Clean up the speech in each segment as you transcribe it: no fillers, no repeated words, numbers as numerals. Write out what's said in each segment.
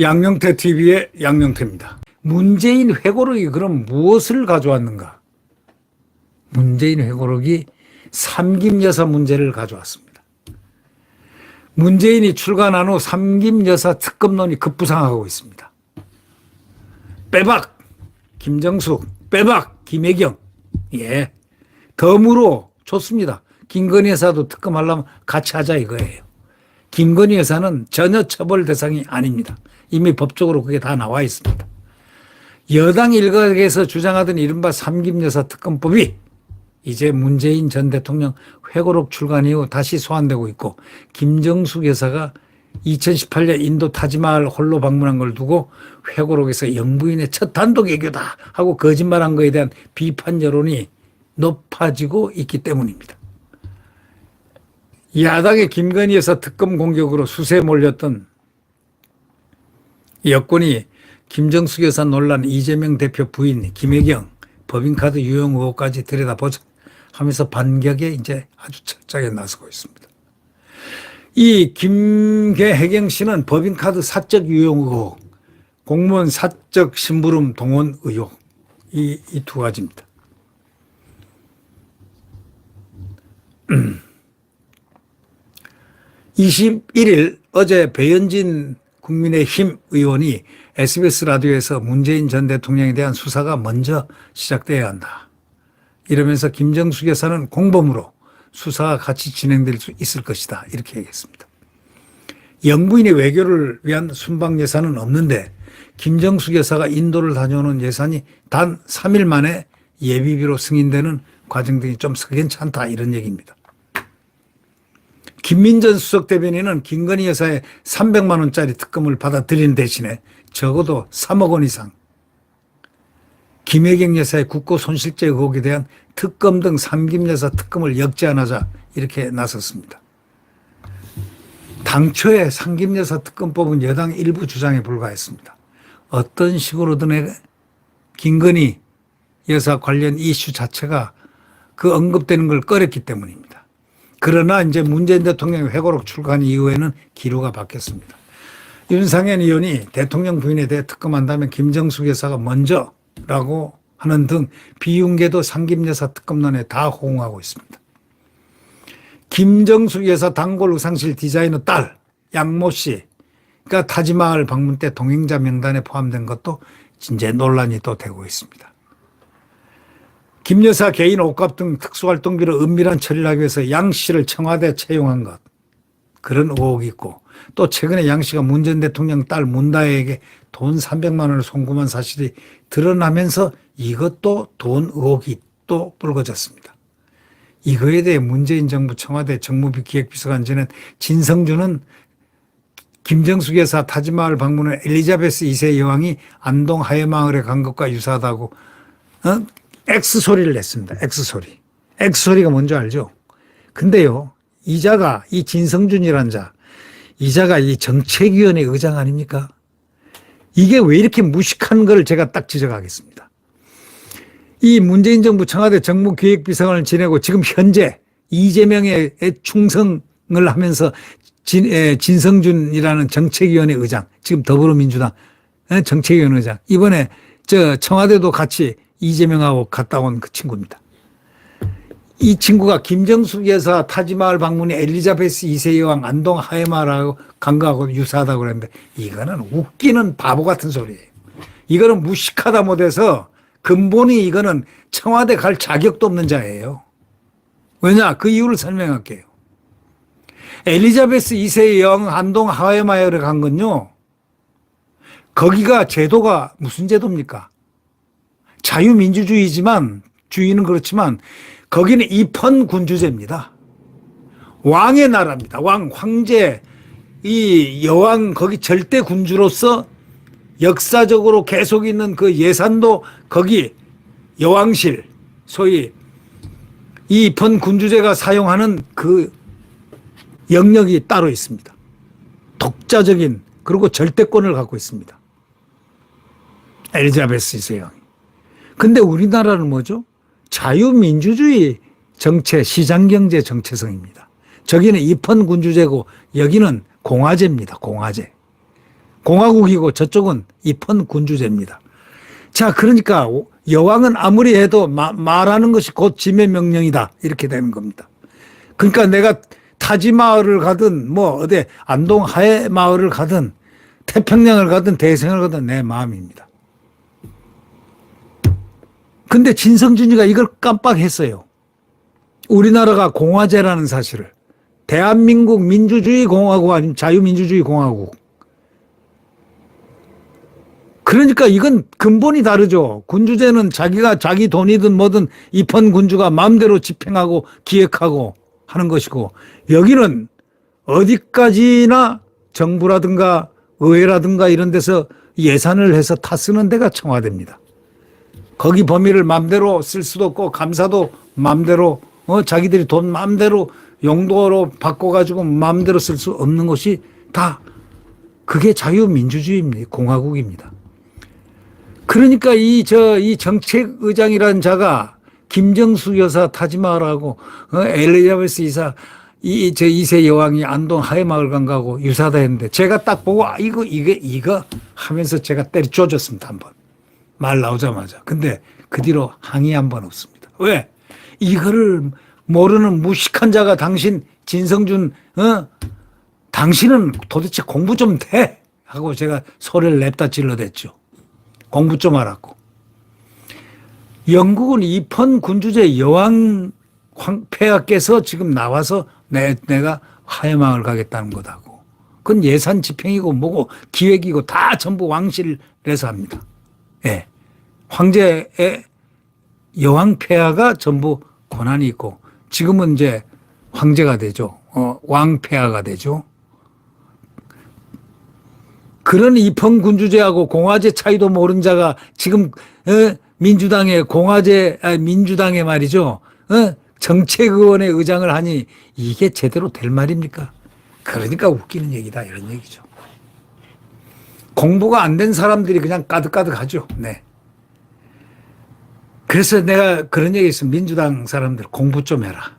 양영태 TV의 양영태입니다. 문재인 회고록이 그럼 무엇을 가져왔는가? 문재인 회고록이 삼김여사 문제를 가져왔습니다. 문재인이 출간한 후 삼김여사 특검론이 급부상하고 있습니다. 빼박 김정숙, 빼박 김혜경. 예, 덤으로 좋습니다. 김건희 여사도 특검하려면 같이 하자 이거예요. 김건희 여사는 전혀 처벌 대상이 아닙니다. 이미 법적으로 그게 다 나와 있습니다. 여당 일각에서 주장하던 이른바 삼김여사 특검법이 이제 문재인 전 대통령 회고록 출간 이후 다시 소환되고 있고, 김정숙 여사가 2018년 인도 타지마할 홀로 방문한 걸 두고 회고록에서 영부인의 첫 단독 애교다 하고 거짓말한 것에 대한 비판 여론이 높아지고 있기 때문입니다. 야당의 김건희 여사 특검 공격으로 수세에 몰렸던 여권이 김정숙 여사 논란, 이재명 대표 부인 김혜경 법인카드 유용 의혹까지 들여다보자 하면서 반격에 이제 아주 철저하게 나서고 있습니다. 이 김혜경 씨는 법인카드 사적 유용 의혹, 공무원 사적 심부름 동원 의혹, 이 두 가지입니다. 21일 어제 배현진 국민의힘 의원이 SBS 라디오에서 문재인 전 대통령에 대한 수사가 먼저 시작돼야 한다, 이러면서 김정숙 여사는 공범으로 수사가 같이 진행될 수 있을 것이다, 이렇게 얘기했습니다. 영부인의 외교를 위한 순방 예산은 없는데 김정숙 여사가 인도를 다녀오는 예산이 단 3일 만에 예비비로 승인되는 과정 등이 좀 석연찮다, 이런 얘기입니다. 김민전 수석 대변인은 김건희 여사의 300만 원짜리 특검을 받아들이는 대신에 적어도 3억 원 이상 김혜경 여사의 국고 손실죄 의혹에 대한 특검 등 삼김여사 특검을 역제안하자, 이렇게 나섰습니다. 당초에 삼김여사 특검법은 여당 일부 주장에 불과했습니다. 어떤 식으로든 김건희 여사 관련 이슈 자체가 그 언급되는 걸 꺼렸기 때문입니다. 그러나 이제 문재인 대통령의 회고록 출간 이후에는 기류가 바뀌었습니다. 윤상현 의원이 대통령 부인에 대해 특검한다면 김정숙 여사가 먼저라고 하는 등 비윤계도 삼김여사 특검론에 다 호응하고 있습니다. 김정숙 여사 단골 의상실 디자이너 딸 양모 씨가 타지마할 방문 때 동행자 명단에 포함된 것도 이제 논란이 또 되고 있습니다. 김 여사 개인 옷값 등 특수활동비로 은밀한 처리를 하기 위해서 양 씨를 청와대에 채용한 것, 그런 의혹이 있고, 또 최근에 양 씨가 문 전 대통령 딸 문다혜에게 돈 300만 원을 송금한 사실이 드러나면서 이것도 돈 의혹이 또 불거졌습니다. 이거에 대해 문재인 정부 청와대 정무비 기획비서관지는 진성준은 김정숙 여사 타지마할 방문은 엘리자베스 2세 여왕이 안동 하회마을에 간 것과 유사하다고 X소리를 냈습니다. X소리. X소리가 뭔지 알죠? 근데요, 이자가, 이 진성준이란 자, 이자가 이 정책위원회 의장 아닙니까? 이게 왜 이렇게 무식한 걸 제가 딱 지적하겠습니다. 이 문재인 정부 청와대 정무기획비서관을 지내고 지금 현재 이재명에 충성을 하면서 진성준이라는 정책위원회 의장, 지금 더불어민주당 정책위원회 의장, 이번에 청와대도 같이 이재명하고 갔다 온 그 친구입니다. 이 친구가 김정숙 여사 타지마할 방문이 엘리자베스 2세 여왕 안동 하회마을하고 간 거하고 유사하다고 그랬는데, 이거는 웃기는 바보 같은 소리예요. 이거는 무식하다 못해서 근본이 이거는 청와대 갈 자격도 없는 자예요. 왜냐? 그 이유를 설명할게요. 엘리자베스 2세 여왕 안동 하회마을에 간 건요, 거기가 제도가 무슨 제도입니까? 자유민주주의지만, 주의는 그렇지만 거기는 입헌군주제입니다. 왕의 나라입니다. 황제, 이 여왕 거기 절대 군주로서 역사적으로 계속 있는 그 예산도 거기 여왕실, 소위 이 입헌군주제가 사용하는 그 영역이 따로 있습니다. 독자적인, 그리고 절대권을 갖고 있습니다. 엘리자베스 2세 여왕. 근데 우리나라는 뭐죠? 자유민주주의 정체, 시장경제 정체성입니다. 저기는 입헌군주제고 여기는 공화제입니다. 공화제. 공화국이고 저쪽은 입헌군주제입니다. 자, 그러니까 여왕은 아무리 해도 말하는 것이 곧 지매 명령이다. 이렇게 되는 겁니다. 그러니까 내가 타지마을을 가든 뭐 어디 안동 하회마을을 가든 태평양을 가든 대생을 가든 내 마음입니다. 근데 진성준이가 이걸 깜빡했어요. 우리나라가 공화제라는 사실을. 대한민국 민주주의 공화국 아니면 자유민주주의 공화국. 그러니까 이건 근본이 다르죠. 군주제는 자기가 자기 돈이든 뭐든 입헌군주가 마음대로 집행하고 기획하고 하는 것이고, 여기는 어디까지나 정부라든가 의회라든가 이런 데서 예산을 해서 다 쓰는 데가 청와대입니다. 거기 범위를 마음대로 쓸 수도 없고 감사도 마음대로 자기들이 돈 마음대로 용도로 바꿔가지고 마음대로 쓸 수 없는 것이 다 그게 자유민주주의입니다. 공화국입니다. 그러니까 이 정책의장이라는 자가 김정숙 여사 타지마을하고 엘리자베스 이사 저 2세 여왕이 안동 하회마을관 가고 유사다 했는데 제가 딱 보고 이거 하면서 제가 때려 쪼졌습니다. 한번. 말 나오자마자. 근데 그 뒤로 항의 한 번 없습니다. 왜? 이거를 모르는 무식한 자가 당신 진성준 당신은 도대체 공부 좀 돼 하고 제가 소리를 냅다 질러댔죠. 공부 좀 하라고. 영국은 입헌군주제 여왕 폐하께서 지금 나와서 내가 하회마을 가겠다는 거다고. 그건 예산 집행이고 뭐고 기획이고 다 전부 왕실에서 합니다. 예. 황제의 여왕 폐하가 전부 권한이 있고 지금은 이제 황제가 되죠. 왕 폐하가 되죠. 그런 입헌군주제하고 공화제 차이도 모른 자가 지금 민주당의 민주당의 말이죠. 정책위원회 의장을 하니 이게 제대로 될 말입니까? 그러니까 웃기는 얘기다 이런 얘기죠. 공부가 안 된 사람들이 그냥 까득까득하죠. 네. 그래서 내가 그런 얘기 했어요. 민주당 사람들 공부 좀 해라.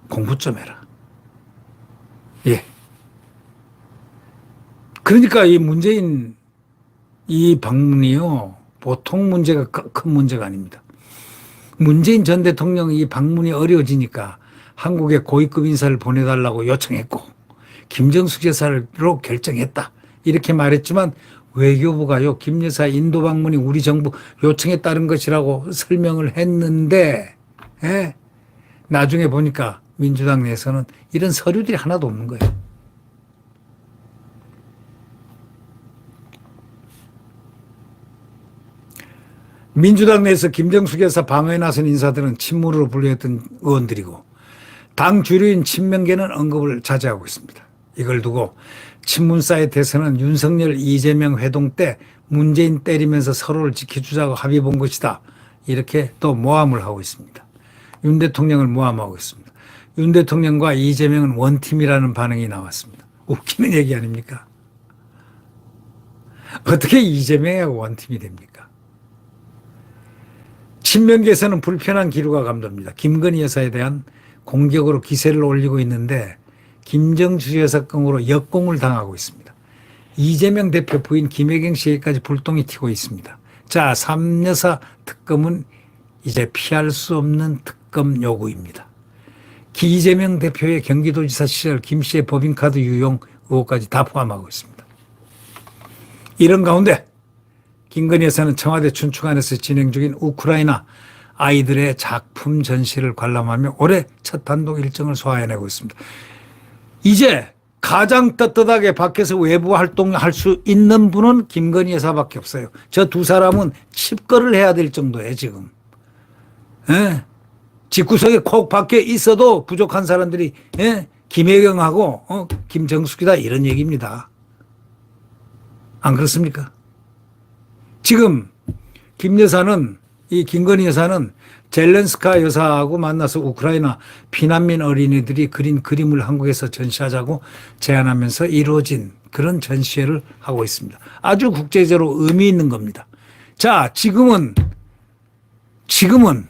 공부 좀 해라. 예. 그러니까 이 문재인 이 방문이요. 보통 문제가 큰 문제가 아닙니다. 문재인 전 대통령이 이 방문이 어려워지니까 한국에 고위급 인사를 보내달라고 요청했고 김정숙 여사로 결정했다. 이렇게 말했지만 외교부가요. 김 여사 인도 방문이 우리 정부 요청에 따른 것이라고 설명을 했는데 나중에 보니까 민주당 내에서는 이런 서류들이 하나도 없는 거예요. 민주당 내에서 김정숙 여사 방어에 나선 인사들은 친문으로 분류했던 의원들이고 당 주류인 친명계는 언급을 자제하고 있습니다. 이걸 두고 친문 사이트에서는 윤석열 이재명 회동 때 문재인 때리면서 서로를 지켜주자고 합의 본 것이다. 이렇게 또 모함을 하고 있습니다. 윤 대통령을 모함하고 있습니다. 윤 대통령과 이재명은 원팀이라는 반응이 나왔습니다. 웃기는 얘기 아닙니까? 어떻게 이재명하고 원팀이 됩니까? 친명계에서는 불편한 기류가 감돕니다. 김건희 여사에 대한 공격으로 기세를 올리고 있는데 김정숙 여사 건으로 역공을 당하고 있습니다. 이재명 대표 부인 김혜경 씨에게까지 불똥이 튀고 있습니다. 자, 3여사 특검은 이제 피할 수 없는 특검 요구입니다. 이재명 대표의 경기도지사 시절 김 씨의 법인카드 유용 의혹까지 다 포함하고 있습니다. 이런 가운데 김건희 여사는 청와대 춘추관에서 진행 중인 우크라이나 아이들의 작품 전시를 관람하며 올해 첫 단독 일정을 소화해내고 있습니다. 이제 가장 떳떳하게 밖에서 외부 활동할 수 있는 분은 김건희 여사밖에 없어요. 저 두 사람은 칩거를 해야 될 정도예요 지금. 집구석에 콕 밖에 있어도 부족한 사람들이 김혜경하고 김정숙이다 이런 얘기입니다. 안 그렇습니까? 지금 김 여사는 이 김건희 여사는 젤렌스카 여사하고 만나서 우크라이나 피난민 어린이들이 그린 그림을 한국에서 전시하자고 제안하면서 이루어진 그런 전시회를 하고 있습니다. 아주 국제적으로 의미 있는 겁니다. 자, 지금은 지금은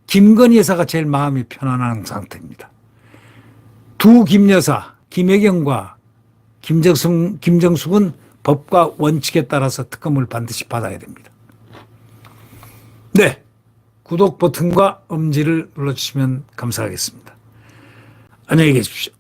김건희 여사가 제일 마음이 편안한 상태입니다. 두 김 여사, 김혜경과 김정숙은 법과 원칙에 따라서 특검을 반드시 받아야 됩니다. 네, 구독 버튼과 엄지를 눌러주시면 감사하겠습니다. 안녕히 계십시오.